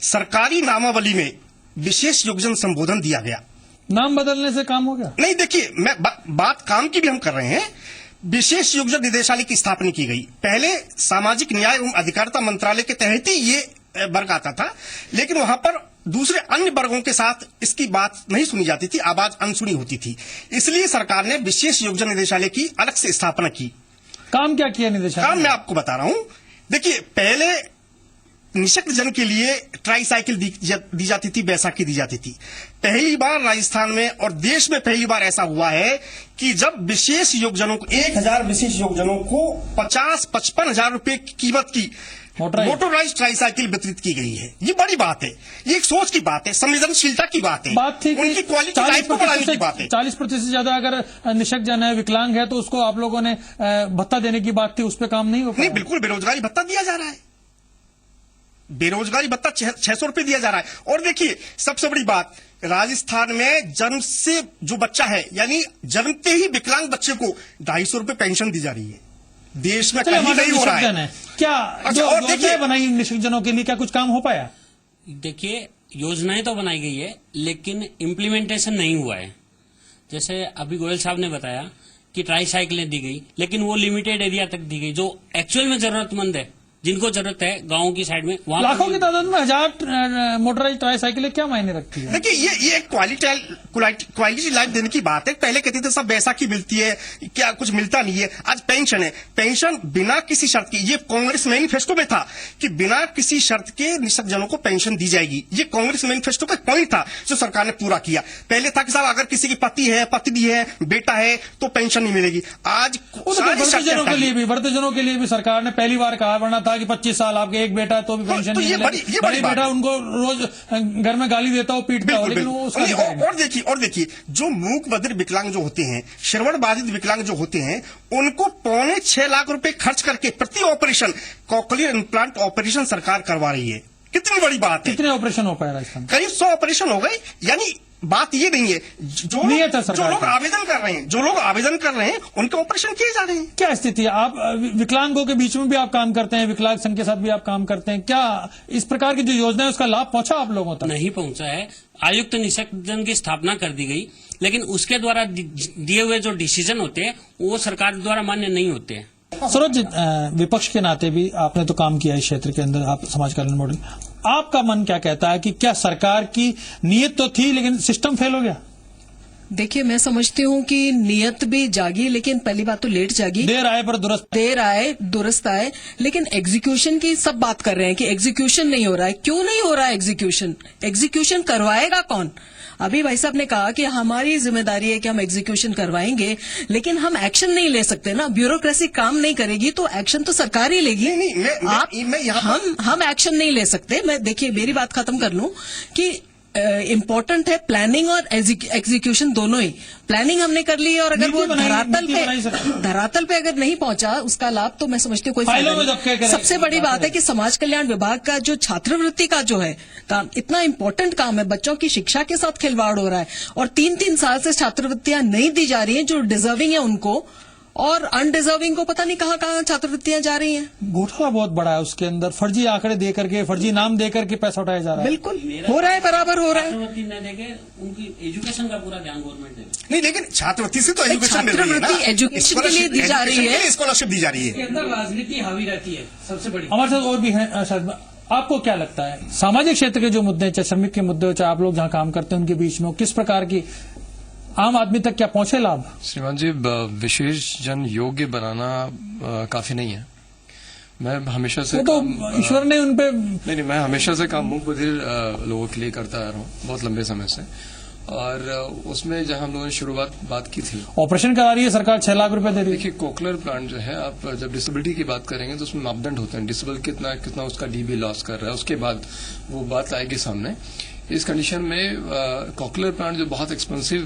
सरकारी नामावली में विशेष योगजन संबोधन दिया गया। नाम बदलने से काम हो गया? नहीं, देखिए, मैं बात काम की भी हम कर रहे हैं। विशेष योगजन निदेशालय की स्थापना की गई। पहले सामाजिक न्याय एवं अधिकारिता मंत्रालय के तहत ही ये वर्ग आता था, लेकिन वहां पर दूसरे अन्य वर्गों के साथ इसकी बात नहीं सुनी जाती थी, आवाज अनसुनी होती थी। इसलिए सरकार ने विशेष योगजन निदेशालय की अलग से स्थापना की। काम क्या किया निदेशालय? काम मैं आपको बता रहा हूं। देखिए, पहले निःशक्त जन के लिए ट्राईसाइकिल दी जाती थी, बैसाखी दी जाती थी। पहली बार राजस्थान में और देश में पहली बार ऐसा हुआ है कि जब विशेष योगजनों को 1000 विशेष योगजनों को 50-55 हजार रुपए की कीमत की मोटराइज्ड ट्राईसाइकिल वितरित की गई है। ये बड़ी बात है, ये एक सोच की बात है, संवेदनशीलता की बात है, बात ठीक है। उनकी क्वालिटी लाइफ को बढ़ाने की बात है। 40% से ज्यादा अगर निःशक्त जन है, विकलांग है, तो उसको आप लोगों ने भत्ता देने की बात थी, उस पर काम नहीं हो पाया? नहीं, बिल्कुल बेरोजगारी भत्ता दिया जा रहा है। बेरोजगारी भत्ता 600 रुपए दिया जा रहा है। और देखिए, सबसे बड़ी बात, राजस्थान में जन्म से जो बच्चा है, यानी जन्मते ही विकलांग बच्चे को 250 रुपए पेंशन दी जा रही है। देश में कहीं नहीं हो रहा है। क्या जो और देखिए, बनाई निःशक्त जनों के लिए, क्या कुछ काम हो पाया? देखिए, योजनाएं तो बनाई गई है, लेकिन इम्प्लीमेंटेशन नहीं हुआ है। जैसे अभी गोयल साहब ने बताया कि ट्राईसाइकिलें दी गई, लेकिन वो लिमिटेड एरिया तक दी गई। जो एक्चुअल में जरूरतमंद है, जिनको जरूरत है गाँव की साइड में, वहां लाखों की तादाद में 1000 मोटराइज्ड ट्राईसाइकिलें क्या मायने रखती है? देखिए, ये एक क्वालिटी लाइफ देने की बात है। पहले कहते थे सब बैसाखी मिलती है, क्या कुछ मिलता नहीं है। आज पेंशन है, पेंशन बिना किसी शर्त की। ये कांग्रेस मैनिफेस्टो में था कि बिना किसी शर्त के निःशक्त जनों को पेंशन दी जाएगी। ये कांग्रेस मैनिफेस्टो का पॉइंट था जो सरकार ने पूरा किया। पहले था कि साहब अगर किसी की पति है, पत्नी है, बेटा है, तो पेंशन नहीं मिलेगी। आज वृद्धजनों के लिए भी सरकार ने पहली बार कहा, वरना था कि 25 साल आपके एक बेटा तो भी पेंशन नहीं मिलेगी। बड़ी बेटा उनको रोज घर में गाली देता हो, पीटता हो, लेकिन वो उसका और देखिए, जो मूक बधिर विकलांग जो होते हैं, श्रवण बाधित विकलांग जो होते हैं, उनको 6.25 लाख रुपए खर्च करके प्रति ऑपरेशन कॉकलियर इम्प्लांट ऑपरेशन सरकार करवा रही है। कितनी बड़ी बात है। कितने ऑपरेशन हो पाए राजस्थान? करीब 100 ऑपरेशन हो गए। यानी बात ये नहीं है, जो लोग आवेदन कर रहे हैं उनके ऑपरेशन किए जा रहे हैं। क्या स्थिति है? आप विकलांगों के बीच में भी आप काम करते हैं, विकलांग संघ के साथ भी आप काम करते हैं, क्या इस प्रकार की जो योजना है उसका लाभ पहुंचा आप लोगों तक? नहीं पहुंचा है। आयुक्त निःशक्त जन की स्थापना कर दी गई, लेकिन उसके द्वारा दिए हुए जो डिसीजन होते हैं वो सरकार द्वारा मान्य नहीं होते हैं। सरोज जी, विपक्ष के नाते भी आपने तो काम किया इस क्षेत्र के अंदर, आप समाज कल्याण मॉडल, आपका मन क्या कहता है कि क्या सरकार की नीयत तो थी लेकिन सिस्टम फेल हो गया? देखिए, मैं समझती हूँ कि नीयत भी जागी, लेकिन पहली बात तो लेट जागी। देर आए पर दुरुस्त आए, लेकिन एग्जीक्यूशन की सब बात कर रहे हैं कि एग्जीक्यूशन नहीं हो रहा है। क्यों नहीं हो रहा है एग्जीक्यूशन करवाएगा कौन? अभी भाई साहब ने कहा कि हमारी जिम्मेदारी है कि हम एग्जीक्यूशन करवाएंगे, लेकिन हम एक्शन नहीं ले सकते ना। ब्यूरोक्रेसी काम नहीं करेगी तो एक्शन तो सरकार ही लेगी। हम एक्शन नहीं ले सकते। मैं देखिए, मेरी बात खत्म कर लूं कि इम्पोर्टेंट है प्लानिंग और एग्जीक्यूशन दोनों ही। प्लानिंग हमने कर ली है, और अगर वो धरातल पे अगर नहीं पहुंचा उसका लाभ, तो मैं समझती हूँ कोई फायदा नहीं। सबसे बड़ी बात है कि समाज कल्याण विभाग का जो छात्रवृत्ति का जो है काम, इतना इम्पोर्टेंट काम है, बच्चों की शिक्षा के साथ खिलवाड़ हो रहा है, और 3-3 साल से छात्रवृत्तियां नहीं दी जा रही हैं जो डिजर्विंग है उनको, और अनडिजर्विंग को पता नहीं कहाँ छात्रवृत्तियां जा रही हैं। घोटाला बहुत बड़ा है उसके अंदर, फर्जी आंकड़े दे करके, फर्जी नाम दे करके पैसा उठाया जा रहा है। बिल्कुल हो रहा है, बराबर हो रहा है। छात्रवृत्ति न देके उनकी एजुकेशन का पूरा ध्यान गवर्नमेंट दे। नहीं, लेकिन छात्रवृत्ति से तो एजुकेशन एजुकेशन के लिए दी जा रही है, स्कॉलरशिप दी जा रही है। राजनीति हावी रहती है सबसे बड़ी। हमारे साथ और भी है। आपको क्या लगता है सामाजिक क्षेत्र के जो मुद्दे, चाहे श्रमिक के मुद्दे, चाहे आप लोग जहाँ काम करते हैं, उनके बीच में किस प्रकार की आम आदमी तक क्या पहुंचे लाभ? श्रीमान जी, विशेष जन योग्य बनाना काफी नहीं है। मैं हमेशा से तो ईश्वर ने उनपे नहीं, मैं हमेशा से काम मूक बधिर लोगों के लिए करता आ रहा हूँ बहुत लंबे समय से। और उसमें जहां हम लोगों ने बात की थी, ऑपरेशन करा रही है सरकार, 6 लाख रुपए दे रही है। देखिए, कोकलर प्लांट जो है, आप जब डिसेबिलिटी की बात करेंगे तो उसमें मापदंड होते हैं। डिसेबल कितना उसका डीबी लॉस कर रहा है, उसके बाद वो बात आएगी सामने। इस कंडीशन में कॉकलर प्लांट जो बहुत एक्सपेंसिव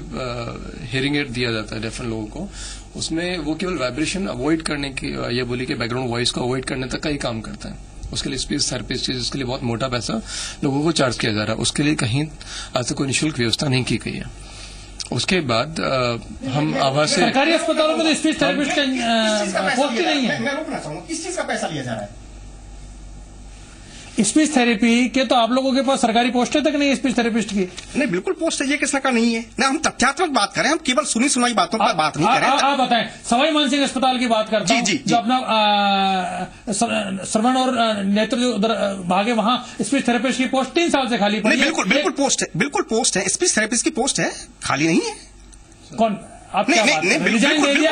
हियरिंग एड दिया जाता है डेफन लोगों को, उसमें वो केवल वाइब्रेशन अवॉइड करने की, ये बोली कि बैकग्राउंड वॉइस को अवॉइड करने तक का ही काम करता है। उसके लिए स्पीच थेरेपिस्ट, उसके लिए बहुत मोटा पैसा लोगों को चार्ज किया जा रहा है। उसके लिए कहीं आज तक कोई निःशुल्क व्यवस्था नहीं की गई है। उसके बाद हम आवास से सरकारी अस्पतालों में स्पीच थेरेपिस्ट नहीं है। मैं रोकना चाहूंगा, किस चीज का पैसा लिया जा रहा है? स्पीच थेरेपी के तो आप लोगों के पास सरकारी पोस्टें तक नहीं है स्पीच थेरेपिस्ट की। नहीं, बिल्कुल पोस्ट है, ये किसने का नहीं है ना। हम तथ्यात्मक बात करें, हम केवल सुनी सुनाई बातों पर बात नहीं करें। आप बताएं, सवाई मानसिंह अस्पताल की बात करता हूं, जो अपना श्रवण और नेत्र जो उधर भागे, वहां स्पीच थेरेपिस्ट की पोस्ट 3 साल से खाली पड़ी है। बिल्कुल पोस्ट है, स्पीच थेरेपिस्ट की पोस्ट है, खाली नहीं है। कौन आप क्या बात कर रहे हैं? रिजाइन दे दिया,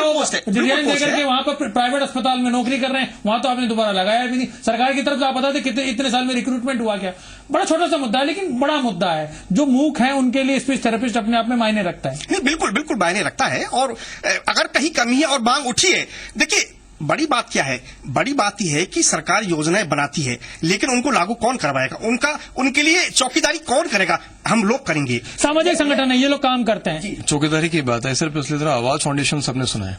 रिजाइन देकर के वहां पर प्राइवेट अस्पताल में नौकरी कर रहे हैं, वहां तो आपने दोबारा लगाया भी नहीं। सरकार की तरफ से आप बताते कितने इतने साल में रिक्रूटमेंट हुआ क्या? बड़ा छोटा सा मुद्दा है, लेकिन बड़ा मुद्दा है। जो मूक है उनके लिए स्पीच थेरेपिस्ट अपने आप में मायने रखता है। नहीं, बिल्कुल मायने रखता है। और अगर कहीं कमी है और मांग उठी है, देखिए बड़ी बात क्या है, बड़ी बात यह है कि सरकार योजनाएं बनाती है, लेकिन उनको लागू कौन करवाएगा, उनके लिए चौकीदारी कौन करेगा? हम लोग करेंगे। सामाजिक संगठन है, ये लोग काम करते हैं। चौकीदारी की बात है सर, पिछली तरह आवाज फाउंडेशन सबने सुना है,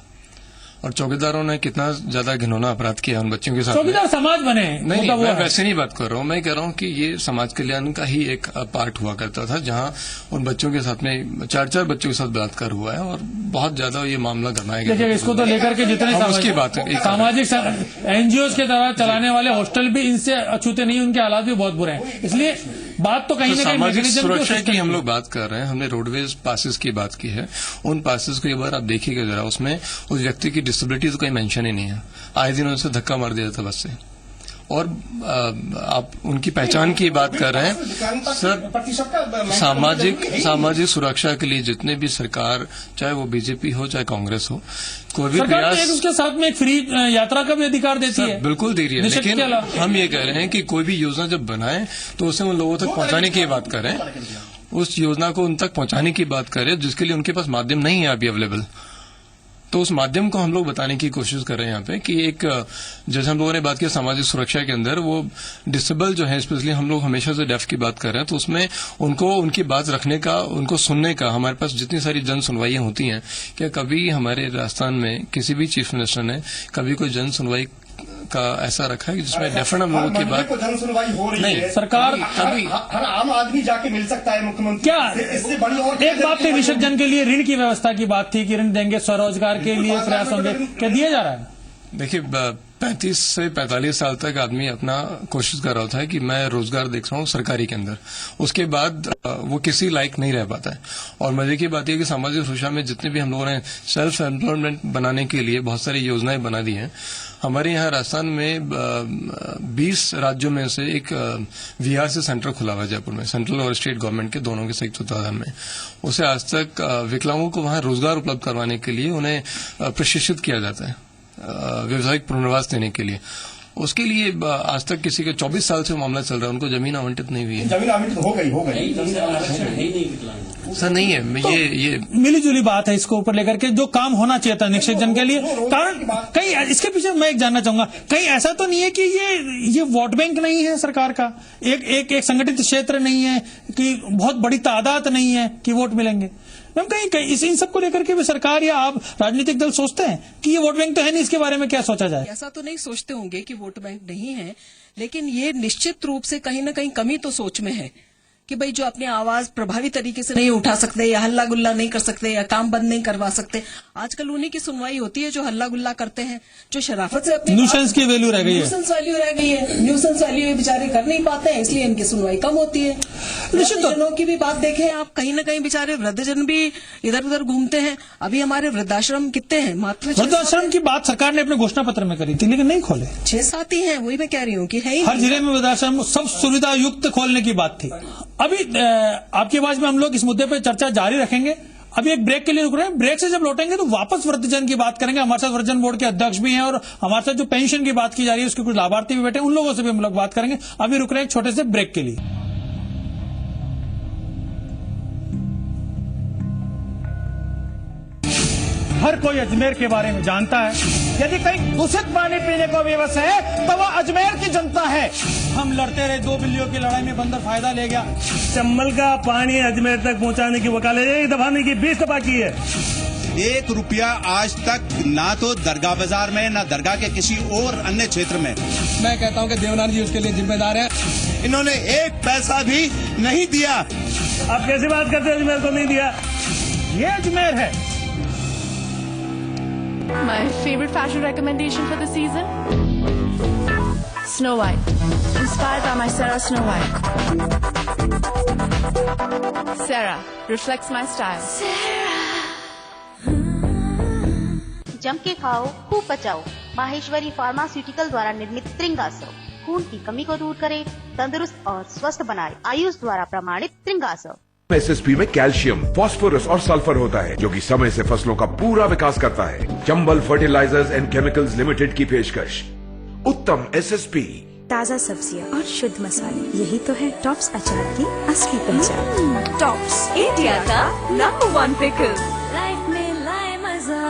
और चौकीदारों ने कितना ज्यादा घिनौना अपराध किया उन बच्चों के साथ। चौकीदार समाज बने। नहीं, मैं वैसे नहीं बात कर रहा हूँ। मैं कह रहा हूँ कि ये समाज कल्याण का ही एक पार्ट हुआ करता था, जहाँ उन बच्चों के साथ में 4 बच्चों के साथ बलात्कार हुआ है, और बहुत ज्यादा ये मामला गरमाया गया। देखिए, इसको तो लेकर के जितने उसकी बात है, सामाजिक एनजीओ के द्वारा चलाने वाले हॉस्टल भी इनसे अछूते नहीं, उनके हालात भी बहुत बुरे हैं। इसलिए बात तो कहीं ना कहीं सामाजिक सुरक्षा की हम लोग बात कर रहे हैं। हमने रोडवेज पासेस की बात की है। उन पासेस को एक बार आप देखिएगा जरा, उसमें उस व्यक्ति की डिसेबिलिटी तो कहीं मेंशन ही नहीं है। आए दिन उनसे धक्का मार दिया था बस से। और आप उनकी पहचान की बात कर रहे हैं सर। सामाजिक सुरक्षा के लिए जितने भी सरकार, चाहे वो बीजेपी हो चाहे कांग्रेस हो, कोई भी प्रयास, उसके साथ में एक फ्री यात्रा का भी अधिकार देती है। बिल्कुल दे रही है, लेकिन हम ये कह रहे हैं कि कोई भी योजना जब बनाए तो उसे उन लोगों तक पहुंचाने की बात करें, उस योजना को उन तक पहुंचाने की बात करें जिसके लिए उनके पास माध्यम नहीं है अभी अवेलेबल। तो उस माध्यम को हम लोग बताने की कोशिश कर रहे हैं यहाँ पे कि एक, जैसे हम लोगों ने बात की सामाजिक सुरक्षा के अंदर, वो डिसेबल जो है, स्पेशली हम लोग हमेशा से डेफ की बात कर रहे हैं, तो उसमें उनको उनकी बात रखने का, उनको सुनने का, हमारे पास जितनी सारी जन सुनवाइयां होती हैं, क्या कभी हमारे राजस्थान में किसी भी चीफ मिनिस्टर ने कभी कोई जन सुनवाई का ऐसा रखा है जिसमें डेफिनेट हम लोगों की बात जन सुनवाई हो रही है? सरकार अभी हर आम आदमी जाके मिल सकता है मुख्यमंत्री। क्या इससे बड़ी और एक बात थी, विसर्जन के लिए ऋण की व्यवस्था की बात थी कि ऋण देंगे, स्वरोजगार के लिए प्रयास होंगे, क्या दिया जा रहा है? देखिए, 35 से 45 साल तक आदमी अपना कोशिश कर रहा होता है कि मैं रोजगार देख रहा हूँ सरकारी के अंदर, उसके बाद वो किसी लायक नहीं रह पाता है। और मजे की बात यह कि सामाजिक सुरक्षा में जितने भी हम लोगों ने सेल्फ एम्प्लॉयमेंट बनाने के लिए बहुत सारी योजनाएं बना दी हैं। हमारे यहाँ राजस्थान में 20 राज्यों में से एक वीआरसी सेंटर खुला हुआ है जयपुर में, सेंट्रल और स्टेट गवर्नमेंट के दोनों के संयुक्त तत्वाधान में। उसे आज तक विकलांगों को वहां रोजगार उपलब्ध करवाने के लिए उन्हें प्रशिक्षित किया जाता है, व्यवसायिक पुनर्वास देने के लिए। उसके लिए आज तक किसी के 24 साल से मामला चल रहा है, उनको जमीन आवंटित नहीं हुई है। जमीन आवंटित हो गई सर नहीं है। तो ये मिली जुली बात है इसको ऊपर लेकर के, जो काम होना चाहिए था निश्चित जन के लिए। कारण कहीं इसके पीछे मैं एक जानना चाहूंगा, कहीं ऐसा तो नहीं है कि ये वोट बैंक नहीं है सरकार का, एक संगठित क्षेत्र नहीं है, कि बहुत बड़ी तादाद नहीं है कि वोट मिलेंगे? मैम, कहीं इन सबको लेकर के भी सरकार या आप राजनीतिक दल सोचते हैं कि ये वोट बैंक तो है नहीं, इसके बारे में क्या सोचा जाए? ऐसा तो नहीं सोचते होंगे कि वोट बैंक नहीं है, लेकिन ये निश्चित रूप से कहीं ना कहीं कमी तो सोच में है कि भाई जो अपनी आवाज प्रभावी तरीके से नहीं उठा सकते, या हल्ला गुल्ला नहीं कर सकते, या काम बंद नहीं करवा सकते। आजकल उन्हीं की सुनवाई होती है जो हल्ला गुल्ला करते हैं, जो शराफत से अपनी न्यूसेंस की वैल्यू रह गई है। न्यूसेंस वैल्यू रह गई है। न्यूसेंस वैल्यू ये बेचारे कर नहीं पाते हैं, इसलिए इनकी सुनवाई कम होती है। वृद्धजनों की भी बात देखें आप, कहीं ना कहीं बेचारे वृद्धजन भी इधर उधर घूमते हैं। अभी हमारे वृद्धाश्रम कितने हैं? मात्र वृद्धाश्रम की बात सरकार ने अपने घोषणा पत्र में करी थी, लेकिन नहीं खोले। 6-7 ही हैं, वही मैं कह रही हूँ कि है ही हर जिले में वृद्धाश्रम सब सुविधा युक्त खोलने की बात थी। अभी आपकी आवाज में हम लोग इस मुद्दे पर चर्चा जारी रखेंगे। अभी एक ब्रेक के लिए रुक रहे हैं, ब्रेक से जब लौटेंगे तो वापस वृद्धजन की बात करेंगे। हमारे साथ वृद्धजन बोर्ड के अध्यक्ष भी हैं, और हमारे साथ जो पेंशन की बात की जा रही है उसके कुछ लाभार्थी भी बैठे हैं, उन लोगों से भी हम लोग बात करेंगे। अभी रुक रहे हैं एक छोटे से ब्रेक के लिए। हर कोई अजमेर के बारे में जानता है। यदि कहीं दूषित पानी पीने को विवश है तो वह अजमेर की जनता है। हम लड़ते रहे, 2 बिल्लियों की लड़ाई में बंदर फायदा ले गया। चंबल का पानी अजमेर तक पहुंचाने की वकालत 1 दफा नहीं की, 20 दफा की है। 1 रुपया आज तक ना तो दरगाह बाजार में, ना दरगाह के किसी और अन्य क्षेत्र में। मैं कहता हूं कि देवनाथ जी उसके लिए जिम्मेदार हैं। इन्होंने 1 पैसा भी नहीं दिया। आप कैसी बात करते हैं, अजमेर को नहीं दिया? ये अजमेर है। My favorite fashion recommendation for the season? Snow White. Inspired by my Sarah Snow White. Sarah reflects my style. जम के खाओ, खूब पचाओ। माहेश्वरी फार्मास्यूटिकल द्वारा निर्मित त्रिंगासव खून की कमी को दूर करे, तंदुरुस्त और स्वस्थ बनाए। आयुष द्वारा प्रमाणित त्रिंगासव। एसएसपी में कैल्शियम, फास्फोरस और सल्फर होता है, जो कि समय से फसलों का पूरा विकास करता है। Chambal Fertilisers and Chemicals Limited की पेशकश उत्तम एसएसपी। ताज़ा सब्जियां और शुद्ध मसाले, यही तो है टॉप्स अचार की असली पहचान। टॉप्स, इंडिया का नंबर 1 पिकल। लाइफ में लाए मजा।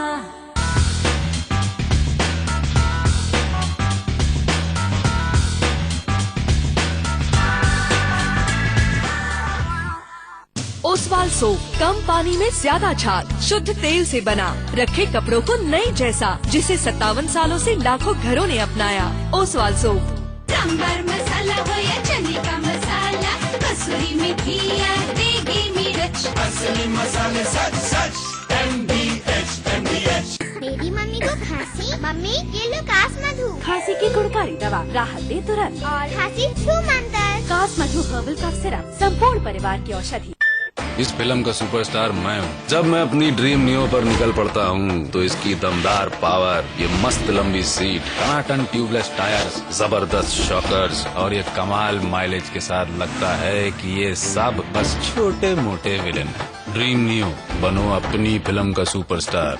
ओसवाल सोप, कम पानी में ज्यादा झाग, शुद्ध तेल से बना, रखे कपड़ों को नए जैसा, जिसे 57 सालों से लाखों घरों ने अपनाया। ओसवाल सोप। सांबर मसाला हो या चने का मसाला, कसूरी मेथी या देगी मिर्च, असली मसाले सच सच MDH। मेरी मम्मी को खांसी, मम्मी ये लो कास मधु। खांसी की गुणकारी दवा, राहत दे तुरंत। और खांसी छू मंतर। कास मधु हर्बल कफ सिरप, संपूर्ण परिवार की औषधि। इस फिल्म का सुपरस्टार मैं हूँ। जब मैं अपनी ड्रीम नियो पर निकल पड़ता हूँ तो इसकी दमदार पावर, ये मस्त लंबी सीट, टनाटन ट्यूबलेस टायर्स, जबरदस्त शॉकर्स और ये कमाल माइलेज के साथ लगता है कि ये सब बस छोटे मोटे विलेन हैं। ड्रीम नियो, बनो अपनी फिल्म का सुपरस्टार।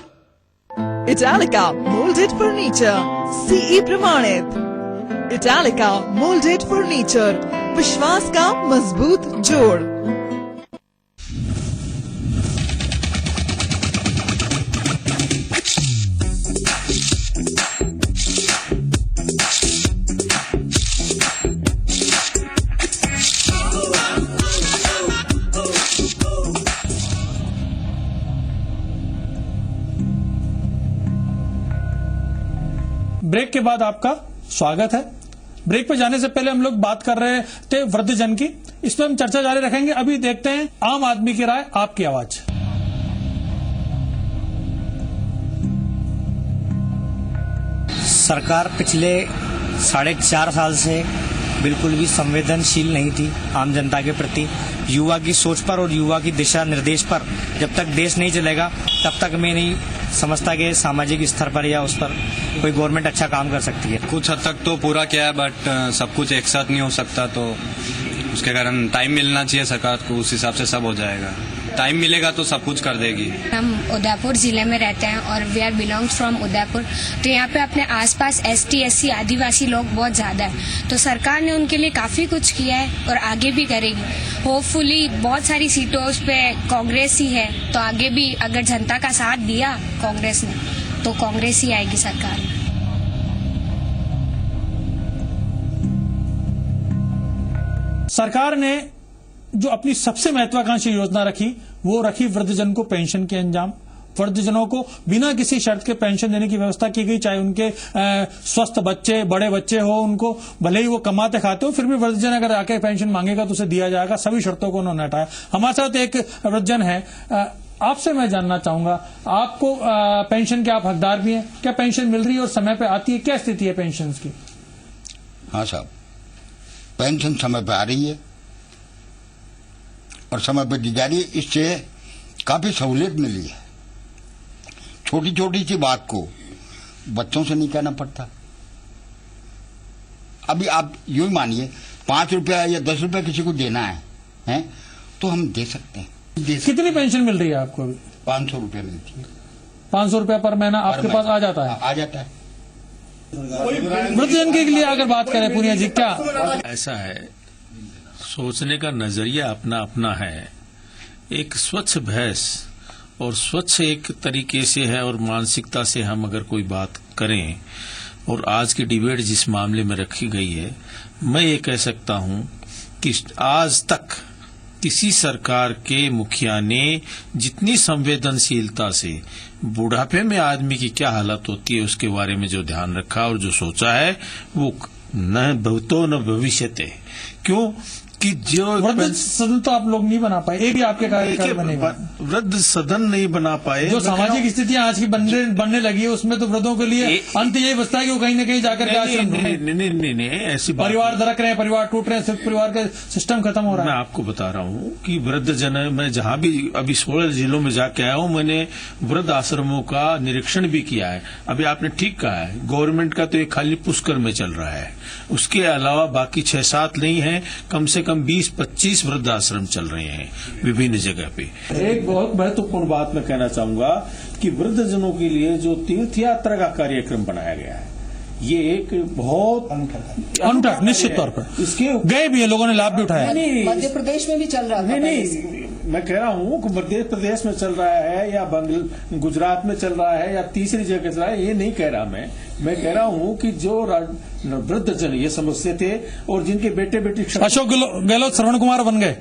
इटालिका मोल्डेड फर्नीचर, CE प्रमाणित। इटालिका मोल्डेड फर्नीचर, विश्वास का मजबूत जोड़। ब्रेक के बाद आपका स्वागत है। ब्रेक पे जाने से पहले हम लोग बात कर रहे थे वृद्धजन की, इस पर हम चर्चा जारी रखेंगे। अभी देखते हैं आम आदमी की राय, आपकी आवाज। सरकार पिछले 4.5 साल से बिल्कुल भी संवेदनशील नहीं थी आम जनता के प्रति। युवा की सोच पर और युवा की दिशा निर्देश पर जब तक देश नहीं चलेगा तब तक मैं नहीं समझता कि सामाजिक स्तर पर या उस पर कोई गवर्नमेंट अच्छा काम कर सकती है। कुछ हद तक तो पूरा किया है, बट सब कुछ एक साथ नहीं हो सकता, तो उसके कारण टाइम मिलना चाहिए सरकार को, उस हिसाब से सब हो जाएगा। टाइम मिलेगा तो सब कुछ कर देगी। हम उदयपुर जिले में रहते हैं और we are belongs from Udaipur, तो यहाँ पे अपने आसपास ST SC आदिवासी लोग बहुत ज्यादा है, तो सरकार ने उनके लिए काफी कुछ किया है और आगे भी करेगी। होपफुली बहुत सारी सीटों पे कांग्रेस ही है, तो आगे भी अगर जनता का साथ दिया कांग्रेस ने तो कांग्रेस ही आएगी सरकार में। सरकार ने जो अपनी सबसे महत्वाकांक्षी योजना रखी वो रखी वृद्धजन को पेंशन के अंजाम। वृद्धजनों को बिना किसी शर्त के पेंशन देने की व्यवस्था की गई, चाहे उनके स्वस्थ बच्चे, बड़े बच्चे हो, उनको भले ही वो कमाते खाते हो, फिर भी वृद्धजन अगर आके पेंशन मांगेगा तो उसे दिया जाएगा। सभी शर्तों को उन्होंने हटाया। हमारे साथ एक वृद्धजन है, आपसे मैं जानना चाहूंगा, आपको पेंशन के आप हकदार भी हैं, क्या पेंशन मिल रही है और समय पे आती है? क्या स्थिति है पेंशन की? हाँ साहब, पेंशन समय पे आ रही है और समय पे दी जा रही है। इससे काफी सहूलियत मिली है। छोटी छोटी सी बात को बच्चों से नहीं कहना पड़ता। अभी आप यूं ही मानिए 5 रुपया या 10 रुपया किसी को देना है तो हम दे सकते हैं। कितनी पेंशन मिल रही है आपको अभी? 500 रुपया मिलती है। 500 रुपया पर महीना आपके पास आ जाता है? आ जाता है। वृद्धजन के लिए अगर बात करें पूनिया जी, क्या ऐसा है, सोचने का नजरिया अपना अपना है। एक स्वच्छ भैंस और स्वच्छ एक तरीके से है और मानसिकता से हम अगर कोई बात करें और आज की डिबेट जिस मामले में रखी गई है, मैं ये कह सकता हूं कि आज तक किसी सरकार के मुखिया ने जितनी संवेदनशीलता से बुढ़ापे में आदमी की क्या हालत होती है उसके बारे में जो ध्यान रखा और जो सोचा है, वो न भूतो न भविष्यते। क्यों कि जो वृद्ध सदन तो आप लोग नहीं बना पाए, एक भी आपके कार्यकाल में नहीं बना। वृद्ध सदन नहीं बना पाए। जो सामाजिक स्थितियां आज की बनने लगी है उसमें तो वृद्धों के लिए अंत यही बचता है कि वो कहीं ना कहीं जाकर के आश्रम नहीं ऐसी परिवार दरक रहे हैं, परिवार टूट रहे हैं, सिर्फ परिवार का सिस्टम खत्म हो रहा है। मैं आपको बता रहा हूँ कि वृद्ध जन, मैं जहाँ भी अभी 16 जिलों में जाके आया हूँ, मैंने वृद्ध आश्रमों का निरीक्षण भी किया है। अभी आपने ठीक कहा है, गवर्नमेंट का तो एक खाली पुष्कर में चल रहा है, उसके अलावा बाकी 6-7 नहीं है, कम से कम 20-25 वृद्धाश्रम चल रहे हैं विभिन्न जगह पे। एक बहुत महत्वपूर्ण बात मैं कहना चाहूंगा कि वृद्धजनों के लिए जो तीर्थ यात्रा का कार्यक्रम बनाया गया है, ये एक बहुत अनूठा निश्चित तौर पर इसके गए भी है, लोगों ने लाभ भी उठाया। मध्य प्रदेश में भी चल रहा है। नहीं, मैं कह रहा हूँ कि मध्य प्रदेश में चल रहा है या गुजरात में चल रहा है या तीसरी जगह चल रहा है, ये नहीं कह रहा मैं कह रहा हूँ कि जो वृद्ध जन ये समझते थे और जिनके बेटे बेटी अशोक गहलोत श्रवण कुमार बन गए,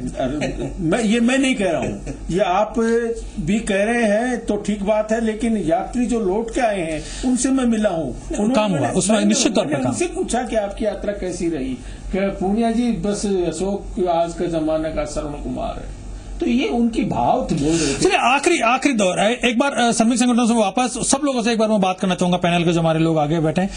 मैं नहीं कह रहा हूँ, ये आप भी कह रहे हैं तो ठीक बात है, लेकिन यात्री जो लौट के आए हैं उनसे मैं मिला हूँ, काम हुआ उसमें निश्चित तौर पर। उनसे पूछा कि आपकी यात्रा कैसी रही, क्या पूर्णिया जी बस अशोक आज का जमाने का श्रवण कुमार है, तो ये उनकी भाव थे, बोल रहे थे। चलिए आखिरी दौर है, एक बार श्रमिक संगठनों से वापस सब लोगों से एक बार मैं बात करना चाहूंगा, पैनल के जो हमारे लोग आगे बैठे हैं।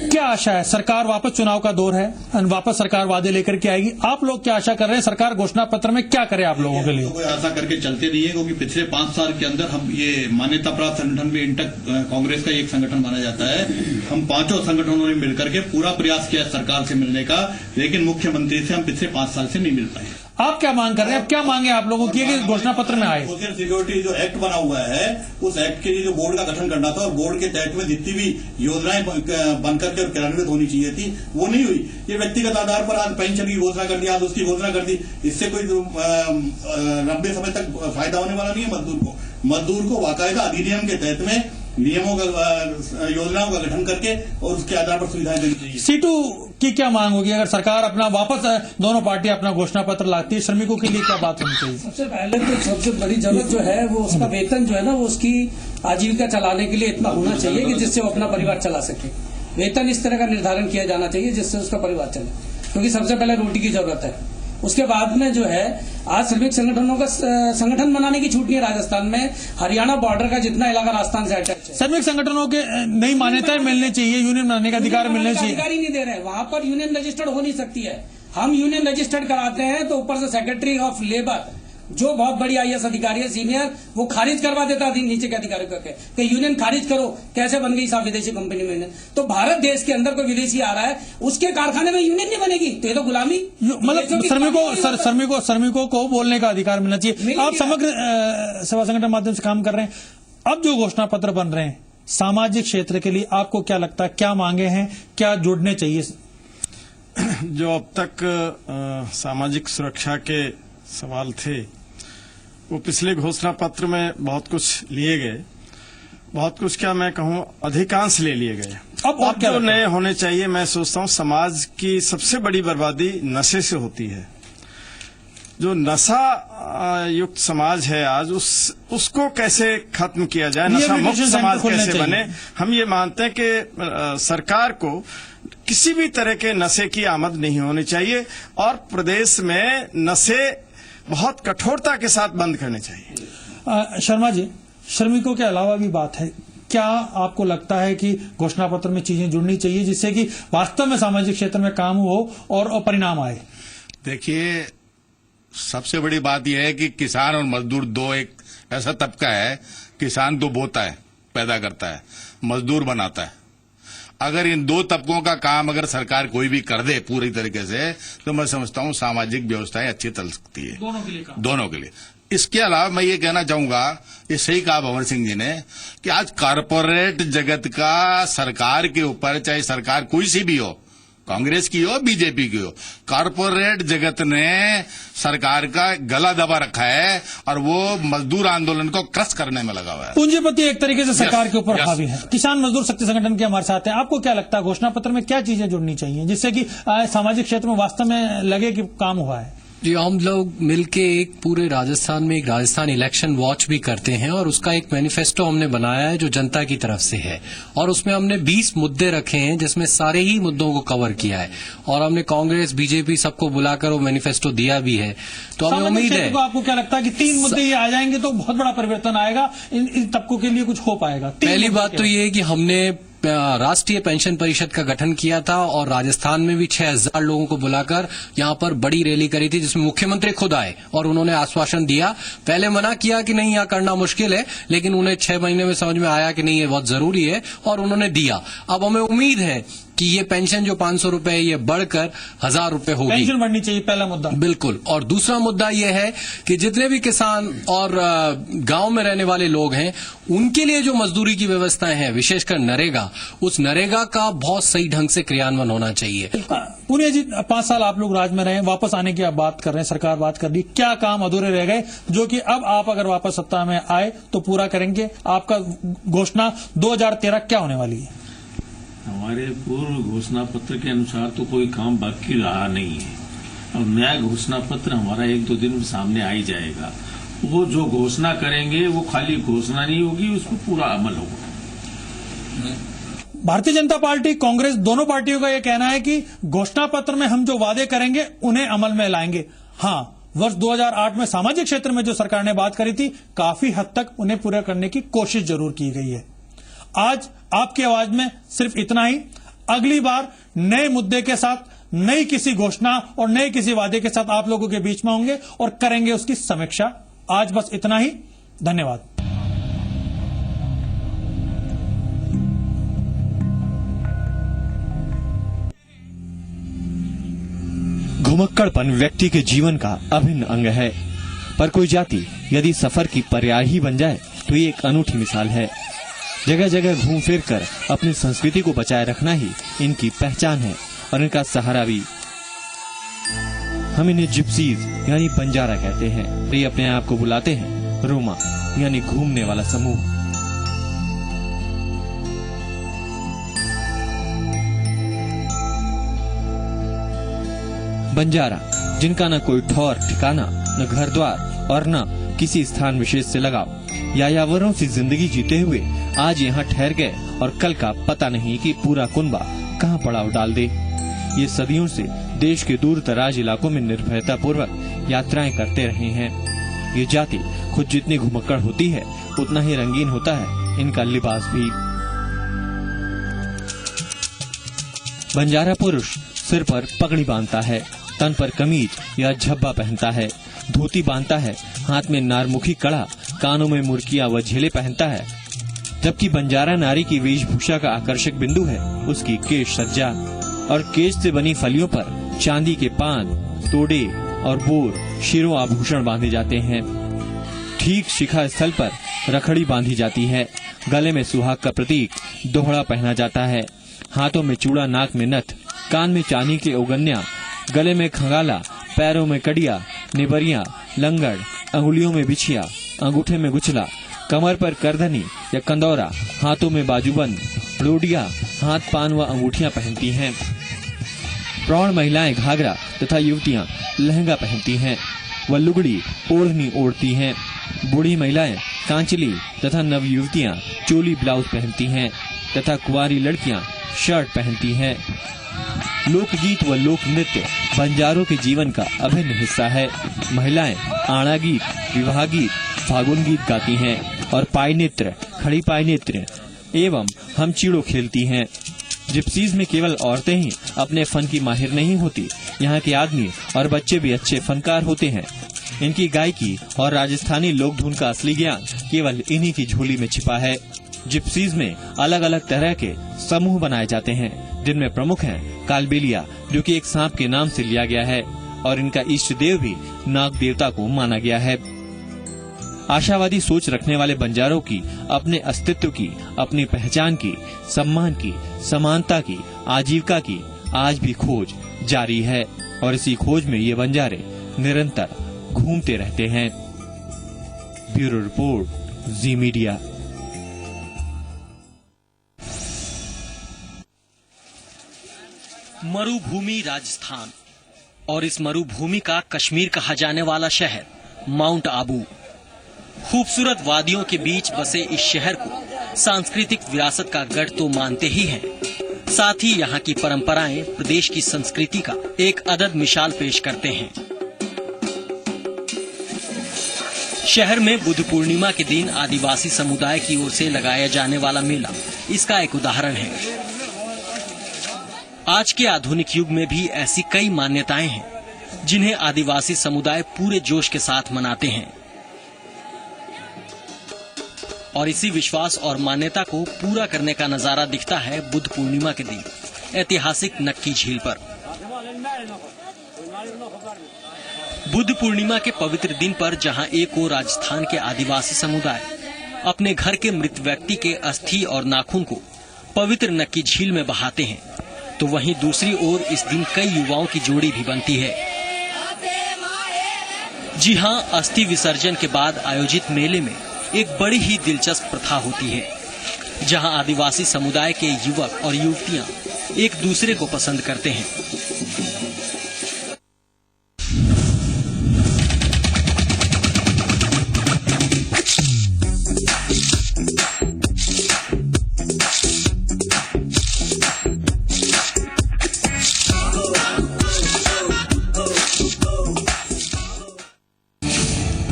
क्या आशा है, सरकार वापस चुनाव का दौर है, वापस सरकार वादे लेकर के आएगी, आप लोग क्या आशा कर रहे हैं, सरकार घोषणा पत्र में क्या करे आप लोगों के लिए? कोई आशा करके चलते नहीं है, क्योंकि पिछले 5 साल के अंदर हम ये मान्यता प्राप्त संगठन भी इंटक कांग्रेस का एक संगठन माना जाता है, हम 5 संगठनों ने मिलकर के पूरा प्रयास किया सरकार से मिलने का, लेकिन मुख्यमंत्री से हम पिछले 5 साल से नहीं मिल पाए। आप क्या मांग कर रहे हैं, अब क्या मांगे आप लोगों की कि घोषणा पत्र में आए? सोशल सिक्योरिटी जो एक्ट बना हुआ है, उस एक्ट के लिए जो बोर्ड का गठन करना था और बोर्ड के तहत में जितनी भी योजनाएं बनकर के और क्रियान्वित होनी चाहिए थी वो नहीं हुई। ये व्यक्तिगत आधार पर आज पेंशन की घोषणा कर दी, आज उसकी घोषणा कर दी, इससे कोई लंबे समय तक फायदा होने वाला नहीं है मजदूर को। मजदूर को बाकायदा अधिनियम के तहत में नियमों का योजनाओं का गठन करके और उसके आधार पर सुविधाएं देनी चाहिए। सीटू की क्या मांग होगी अगर सरकार अपना वापस दोनों पार्टी अपना घोषणा पत्र लाती है, श्रमिकों के लिए क्या बात होनी चाहिए? सबसे पहले तो सबसे बड़ी जरूरत जो है वो उसका वेतन जो है ना, वो उसकी आजीविका चलाने के लिए इतना होना चाहिए कि जिससे वो अपना परिवार चला सके। वेतन इस तरह का निर्धारण किया जाना चाहिए जिससे उसका परिवार चले, क्योंकि सबसे पहले रोटी की जरूरत है। उसके बाद में जो है आज श्रमिक संगठनों का संगठन बनाने की छूट नहीं है राजस्थान में, हरियाणा बॉर्डर का जितना इलाका राजस्थान से अटैच है। श्रमिक संगठनों के नई मान्यताएं मिलनी चाहिए, यूनियन बनाने का अधिकार मिलना चाहिए। अधिकार ही नहीं दे रहे, वहां पर यूनियन रजिस्टर्ड हो नहीं सकती है। हम यूनियन रजिस्टर्ड कराते हैं तो ऊपर से सेक्रेटरी ऑफ लेबर जो बहुत बड़ी आईएएस अधिकारी है सीनियर, वो खारिज करवा देता है नीचे के अधिकारी को कि यूनियन खारिज करो, कैसे बन गई साहब विदेशी कंपनी में यूनियन। तो भारत देश के अंदर कोई विदेशी आ रहा है, उसके कारखाने में यूनियन नहीं बनेगी तो ये तो गुलामी। मतलब श्रमिकों को बोलने का अधिकार मिलना चाहिए। आप समग्र सेवा संगठन माध्यम से काम कर रहे हैं, अब जो घोषणा पत्र बन रहे हैं सामाजिक क्षेत्र के लिए आपको क्या लगता है, क्या मांगे हैं, क्या जोड़ने चाहिए? जो अब तक सामाजिक सुरक्षा के सवाल थे वो पिछले घोषणा पत्र में बहुत कुछ लिए गए, बहुत कुछ क्या मैं कहूँ अधिकांश ले लिए गए। अब जो नए होने चाहिए, मैं सोचता हूँ समाज की सबसे बड़ी बर्बादी नशे से होती है। जो नशा युक्त समाज है आज, उसको कैसे खत्म किया जाए, नशा मुक्त समाज कैसे बने। हम ये मानते हैं कि सरकार को किसी भी तरह के नशे की आमद नहीं होनी चाहिए और प्रदेश में नशे बहुत कठोरता के साथ बंद करने चाहिए। शर्मा जी, श्रमिकों के अलावा भी बात है, क्या आपको लगता है कि घोषणा पत्र में चीजें जुड़नी चाहिए जिससे कि वास्तव में सामाजिक क्षेत्र में काम हो और परिणाम आए? देखिए, सबसे बड़ी बात यह है कि किसान और मजदूर दो एक ऐसा तबका है, किसान तो बोता है, पैदा करता है, मजदूर बनाता है। अगर इन दो तबकों का काम अगर सरकार कोई भी कर दे पूरी तरीके से, तो मैं समझता हूं सामाजिक व्यवस्थाएं अच्छी चल सकती है दोनों के लिए। इसके अलावा मैं ये कहना चाहूंगा, ये सही कहा भंवर सिंह जी ने कि आज कॉरपोरेट जगत का सरकार के ऊपर, चाहे सरकार कोई सी भी हो, कांग्रेस की हो बीजेपी की हो, कॉरपोरेट जगत ने सरकार का गला दबा रखा है और वो मजदूर आंदोलन को क्रश करने में लगा हुआ है। पूंजीपति एक तरीके से सरकार के ऊपर हावी है। किसान मजदूर शक्ति संगठन के हमारे साथ हैं, आपको क्या लगता है घोषणा पत्र में क्या चीजें जुड़नी चाहिए जिससे कि सामाजिक क्षेत्र में वास्तव में लगे कि काम हुआ है? जी, हम लोग मिलके एक पूरे राजस्थान में एक राजस्थान इलेक्शन वॉच भी करते हैं और उसका एक मैनिफेस्टो हमने बनाया है जो जनता की तरफ से है और उसमें हमने 20 मुद्दे रखे हैं जिसमें सारे ही मुद्दों को कवर किया है और हमने कांग्रेस बीजेपी सबको बुलाकर वो मैनिफेस्टो दिया भी है। तो हमें उम्मीद है। आपको क्या लगता है कि 3 मुद्दे ये आ जाएंगे तो बहुत बड़ा परिवर्तन आएगा, इन तबकों के लिए कुछ हो पाएगा? पहली बात तो ये है कि हमने राष्ट्रीय पेंशन परिषद का गठन किया था और राजस्थान में भी 6000 लोगों को बुलाकर यहां पर बड़ी रैली करी थी जिसमें मुख्यमंत्री खुद आए और उन्होंने आश्वासन दिया। पहले मना किया कि नहीं यहां करना मुश्किल है, लेकिन उन्हें 6 महीने में समझ में आया कि नहीं ये बहुत जरूरी है और उन्होंने दिया। अब हमें उम्मीद है कि ये पेंशन जो 500 रुपए है ये बढ़कर 1000 रुपए होगी। पेंशन बढ़नी चाहिए, पहला मुद्दा। बिल्कुल। और दूसरा मुद्दा ये है कि जितने भी किसान और गांव में रहने वाले लोग हैं उनके लिए जो मजदूरी की व्यवस्थाएं हैं, विशेषकर नरेगा, उस नरेगा का बहुत सही ढंग से क्रियान्वयन होना चाहिए। पुनिया जी, 5 साल आप लोग राज में रहे, वापस आने की आप बात कर रहे हैं, सरकार बात कर रही, क्या काम अधूरे रह गए जो कि अब आप अगर वापस सत्ता में आए तो पूरा करेंगे? आपका घोषणा 2013 क्या होने वाली है? हमारे पूर्व घोषणा पत्र के अनुसार तो कोई काम बाकी रहा नहीं है। अब नया घोषणा पत्र हमारा 1-2 दिन में सामने आ ही जाएगा। वो जो घोषणा करेंगे वो खाली घोषणा नहीं होगी, उस पर पूरा अमल होगा। भारतीय जनता पार्टी, कांग्रेस, दोनों पार्टियों का यह कहना है कि घोषणा पत्र में हम जो वादे करेंगे उन्हें अमल में लाएंगे। हाँ, वर्ष 2008 में सामाजिक क्षेत्र में जो सरकार ने बात करी थी, काफी हद तक उन्हें पूरा करने की कोशिश जरूर की गई है। आज आपकी आवाज में सिर्फ इतना ही। अगली बार नए मुद्दे के साथ, नई किसी घोषणा और नए किसी वादे के साथ आप लोगों के बीच में होंगे और करेंगे उसकी समीक्षा। आज बस इतना ही। धन्यवाद। घुमक्कड़पन व्यक्ति के जीवन का अभिन्न अंग है, पर कोई जाति यदि सफर की पर्याय ही बन जाए तो ये एक अनूठी मिसाल है। जगह जगह घूम फिर कर अपनी संस्कृति को बचाए रखना ही इनकी पहचान है और इनका सहारा भी। हम इन्हें जिप्सीज यानी बंजारा कहते हैं। ये अपने आप को बुलाते हैं रोमा यानी घूमने वाला समूह। बंजारा, जिनका न कोई ठौर ठिकाना, न घर द्वार और न किसी स्थान विशेष से लगाव, यायावरों से जिंदगी जीते हुए आज यहाँ ठहर गए और कल का पता नहीं कि पूरा कुनबा कहाँ पड़ाव डाल दे। ये सदियों से देश के दूर दराज इलाकों में निर्भयता पूर्वक यात्राएं करते रहे हैं। ये जाति खुद जितनी घुमक्कड़ होती है उतना ही रंगीन होता है इनका लिबास भी। बंजारा पुरुष सिर पर पगड़ी बांधता है, तन पर कमीज या झब्बा पहनता है, धोती बांधता है, हाथ में नारमुखी कड़ा, कानों में मुर्कियां व झेले पहनता है। जबकि बंजारा नारी की वेशभूषा का आकर्षक बिंदु है उसकी केश सज्जा और केश से बनी फलियों पर चांदी के पान, तोड़े और बोर शिरों आभूषण बांधे जाते हैं। ठीक शिखा स्थल पर रखड़ी बांधी जाती है। गले में सुहाग का प्रतीक दोहड़ा पहना जाता है। हाथों में चूड़ा, नाक में नथ, कान में चांदी के औगन्या, गले में खंगाला, पैरों में कड़िया, निबरिया, लंगड़, अंगुलियों में बिछिया, अंगूठे में गुचला, कमर पर करधनी या कंदौरा, हाथों में बाजूबंद, रोडिया, हाथ पान व अंगूठियां पहनती हैं। प्रौढ़ महिलाएं घाघरा तथा युवतियां लहंगा पहनती हैं व लुगड़ी ओढ़नी ओढ़ती हैं। बूढ़ी महिलाएं कांचली तथा नव युवतियां चोली ब्लाउज पहनती हैं तथा कुंवारी लड़कियां शर्ट पहनती हैं। लोकगीत व लोक नृत्य बंजारों के जीवन का अभिन्न हिस्सा है। महिलाएं आड़ा गीत, विवाह गीत, फागुन गीत गाती हैं और पाई नृत्य, खड़ी पाई नृत्य एवं हम चीड़ो खेलती हैं। जिप्सीज में केवल औरतें ही अपने फन की माहिर नहीं होती, यहाँ के आदमी और बच्चे भी अच्छे फनकार होते हैं। इनकी गायकी और राजस्थानी लोक धुन का असली ज्ञान केवल इन्हीं की झोली में छिपा है। जिप्सीज में अलग अलग तरह के समूह बनाए जाते हैं, जिनमें प्रमुख हैं कालबेलिया, जो कि एक सांप के नाम से लिया गया है, और इनका इष्ट देव भी नाग देवता को माना गया है। आशावादी सोच रखने वाले बंजारों की अपने अस्तित्व की, अपनी पहचान की, सम्मान की, समानता की, आजीविका की आज भी खोज जारी है और इसी खोज में ये बंजारे निरंतर घूमते रहते हैं। ब्यूरो रिपोर्ट, जी मीडिया। मरुभूमि राजस्थान, और इस मरुभूमि का कश्मीर कहा जाने वाला शहर माउंट आबू। खूबसूरत वादियों के बीच बसे इस शहर को सांस्कृतिक विरासत का गढ़ तो मानते ही हैं, साथ ही यहाँ की परंपराएं प्रदेश की संस्कृति का एक अदद मिसाल पेश करते हैं। शहर में बुद्ध पूर्णिमा के दिन आदिवासी समुदाय की ओर से लगाया जाने वाला मेला इसका एक उदाहरण है। आज के आधुनिक युग में भी ऐसी कई मान्यताएं हैं जिन्हें आदिवासी समुदाय पूरे जोश के साथ मनाते हैं और इसी विश्वास और मान्यता को पूरा करने का नजारा दिखता है बुद्ध पूर्णिमा के दिन ऐतिहासिक नक्की झील पर। बुद्ध पूर्णिमा के पवित्र दिन पर जहां एक ओर राजस्थान के आदिवासी समुदाय अपने घर के मृत व्यक्ति के अस्थि और नाखून को पवित्र नक्की झील में बहाते हैं, तो वहीं दूसरी ओर इस दिन कई युवाओं की जोड़ी भी बनती है। जी हां, अस्थि विसर्जन के बाद आयोजित मेले में एक बड़ी ही दिलचस्प प्रथा होती है, जहां आदिवासी समुदाय के युवक और युवतियां एक दूसरे को पसंद करते हैं।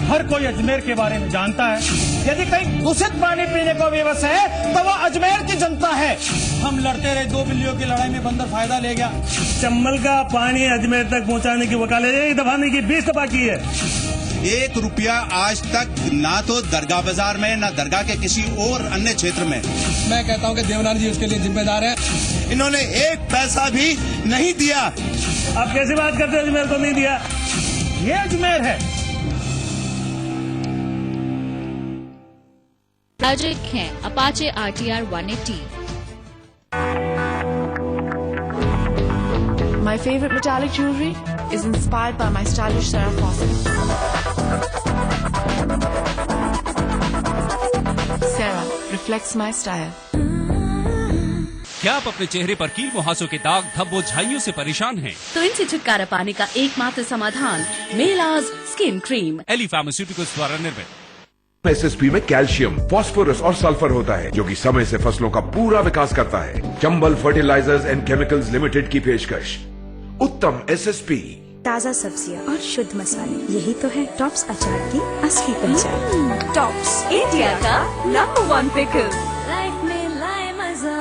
हर कोई अजमेर के बारे में जानता है। यदि कहीं दूषित पानी पीने को विवश है तो वो अजमेर की जनता है। हम लड़ते रहे, 2 बिल्लियों की लड़ाई में बंदर फायदा ले गया। चंबल का पानी अजमेर तक पहुंचाने की वकालत एक दफा नहीं की, 20 दफा की है। 1 रुपया आज तक ना तो दरगाह बाजार में ना दरगाह के किसी और अन्य क्षेत्र में। मैं कहता हूँ कि देवनाथ जी उसके लिए जिम्मेदार है। इन्होंने 1 पैसा भी नहीं दिया। आप कैसी बात करते हैं, अजमेर को नहीं दिया? ये अजमेर है। प्रोजेक्ट है Apache RTR 180। My favorite metallic jewelry is inspired by my stylish Sarah Fawcett. Sarah reflects my style. क्या आप अपने चेहरे पर कील मुहासों के दाग, धब्बों, झाइयों से परेशान हैं? तो इनसे छुटकारा पाने का एकमात्र समाधान मेलाज स्किन क्रीम, एली फार्मास्यूटिकल्स द्वारा निर्मित। एसएसपी में कैल्शियम, फास्फोरस और सल्फर होता है, जो कि समय से फसलों का पूरा विकास करता है। Chambal Fertilisers and Chemicals Limited की पेशकश उत्तम एसएसपी। ताज़ा सब्जियां और शुद्ध मसाले, यही तो है टॉप्स अचार की असली पहचान। टॉप्स, इंडिया का नंबर 1 पिकल। लाइफ में लाए मजा।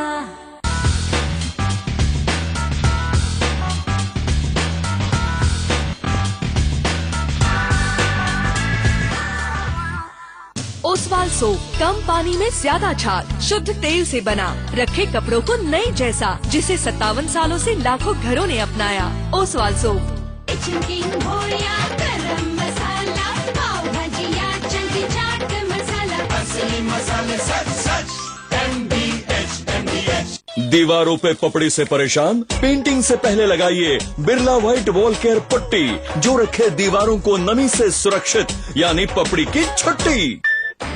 ओसवाल सोप, कम पानी में ज्यादा झाग, शुद्ध तेल से बना, रखे कपड़ों को नए जैसा, जिसे 57 सालों से लाखों घरों ने अपनाया। ओसवाल सोप। चिकन भोरिया, गरम मसाला, पाव भाजिया, चंकी चाट मसाला, असली मसाले सच MDH। दीवारों पे पपड़ी से परेशान? पेंटिंग से पहले लगाइए बिरला व्हाइट वॉल केयर पट्टी, जो रखे दीवारों को नमी से सुरक्षित, यानी पपड़ी की छुट्टी।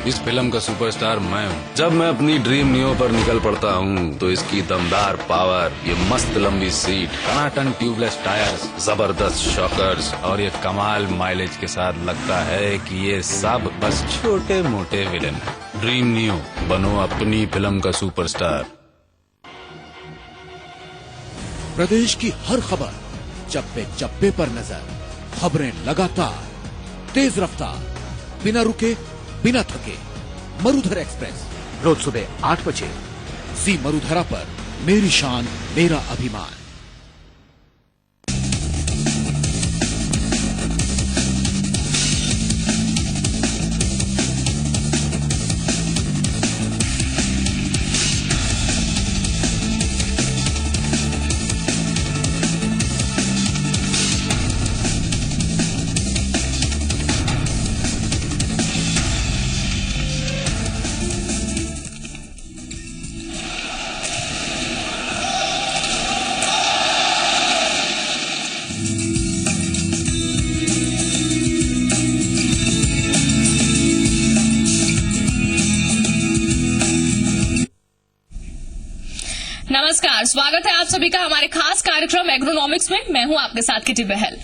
इस फिल्म का सुपरस्टार मैं हूँ। जब मैं अपनी ड्रीम नियो पर निकल पड़ता हूँ तो इसकी दमदार पावर, ये मस्त लंबी सीट, टनाटन ट्यूबलेस टायर्स, जबरदस्त शॉकर्स और ये कमाल माइलेज के साथ लगता है कि ये सब बस छोटे मोटे विलेन हैं। ड्रीम नियो, बनो अपनी फिल्म का सुपरस्टार। प्रदेश की हर खबर, चप्पे चप्पे पर नजर, खबरें लगातार, तेज रफ्तार, बिना रुके बिना थके। मरुधर एक्सप्रेस, रोज सुबह 8 बजे जी मरुधरा पर। मेरी शान मेरा अभिमान। नमस्कार, स्वागत है आप सभी का हमारे खास कार्यक्रम एग्रोनॉमिक्स में। मैं हूं आपके साथ किटी बहल।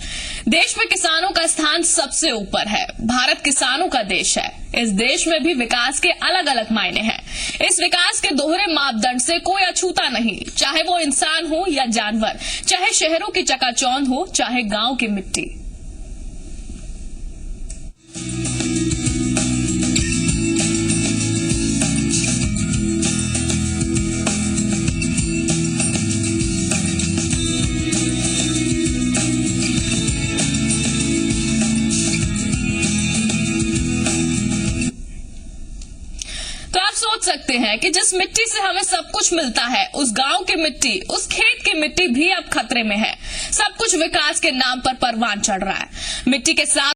देश में किसानों का स्थान सबसे ऊपर है। भारत किसानों का देश है। इस देश में भी विकास के अलग अलग मायने हैं। इस विकास के दोहरे मापदंड से कोई अछूता नहीं, चाहे वो इंसान हो या जानवर, चाहे शहरों की चकाचौंध हो, चाहे गांव की मिट्टी। सोच सकते हैं कि जिस मिट्टी से हमें सब कुछ मिलता है, उस गांव की मिट्टी, उस खेत की मिट्टी भी अब खतरे में है। सब कुछ विकास के नाम पर परवान चढ़ रहा है। मिट्टी के साथ